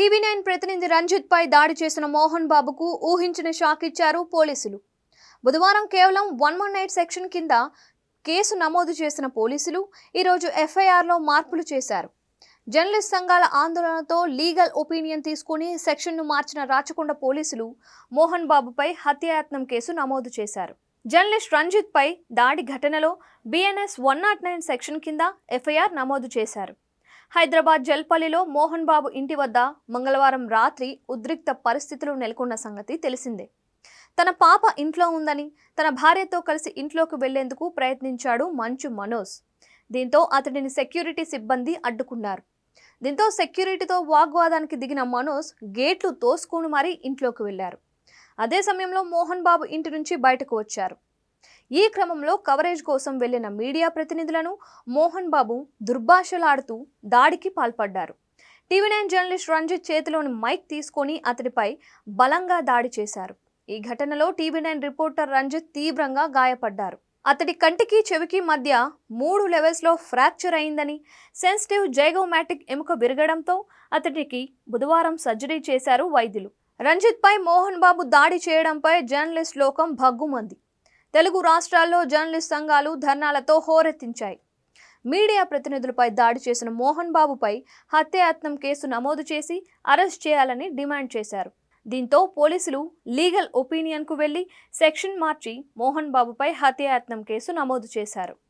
TV9 ప్రతినిధి రంజిత్ పై దాడి చేసిన మోహన్ బాబుకు ఊహించిన షాక్ ఇచ్చారు పోలీసులు. బుధవారం కేవలం 118 సెక్షన్ కింద కేసు నమోదు చేసిన పోలీసులు ఈ రోజు ఎఫ్ఐఆర్లో మార్పులు చేశారు. జర్నలిస్ట్ సంఘాల ఆందోళనతో లీగల్ ఒపీనియన్ తీసుకుని సెక్షన్ను మార్చిన రాచకొండ పోలీసులు మోహన్ బాబుపై హత్యాయత్నం కేసు నమోదు చేశారు. జర్నలిస్ట్ రంజిత్ పై దాడి ఘటనలో BNS 109 సెక్షన్ కింద ఎఫ్ఐఆర్ నమోదు చేశారు. హైదరాబాద్ జల్పల్లిలో మోహన్ బాబు ఇంటి వద్ద మంగళవారం రాత్రి ఉద్రిక్త పరిస్థితులు నెలకొన్న సంగతి తెలిసిందే. తన పాప ఇంట్లో ఉందని తన భార్యతో కలిసి ఇంట్లోకి వెళ్లేందుకు ప్రయత్నించాడు మంచు మనోజ్. దీంతో అతడిని సెక్యూరిటీ సిబ్బంది అడ్డుకున్నారు. దీంతో సెక్యూరిటీతో వాగ్వాదానికి దిగిన మనోజ్ గేట్లు తోసుకొని మరీ ఇంట్లోకి వెళ్లారు. అదే సమయంలో మోహన్ బాబు ఇంటి నుంచి బయటకు వచ్చారు. ఈ క్రమంలో కవరేజ్ కోసం వెళ్లిన మీడియా ప్రతినిధులను మోహన్ బాబు దుర్భాషలాడుతూ దాడికి పాల్పడ్డారు. టీవీ9 జర్నలిస్ట్ రంజిత్ చేతిలోని మైక్ తీసుకొని అతడిపై బలంగా దాడి చేశారు. ఈ ఘటనలో టీవీ9 రిపోర్టర్ రంజిత్ తీవ్రంగా గాయపడ్డారు. అతడి కంటికి చెవికి మధ్య 3 లెవెల్స్లో ఫ్రాక్చర్ అయిందని, సెన్సిటివ్ జైగోమాటిక్ ఎముక విరగడంతో అతడికి బుధవారం సర్జరీ చేశారు వైద్యులు. రంజిత్ పై మోహన్ బాబు దాడి చేయడంపై జర్నలిస్ట్ లోకం భగ్గుమంది. తెలుగు రాష్ట్రాల్లో జర్నలిస్ట్ సంఘాలు ధర్నాలతో హోరెత్తించాయి. మీడియా ప్రతినిధులపై దాడి చేసిన మోహన్ బాబుపై హత్యాయత్నం కేసు నమోదు చేసి అరెస్ట్ చేయాలని డిమాండ్ చేశారు. దీంతో పోలీసులు లీగల్ ఒపీనియన్కు వెళ్లి సెక్షన్ మార్చి మోహన్ బాబుపై హత్యాయత్నం కేసు నమోదు చేశారు.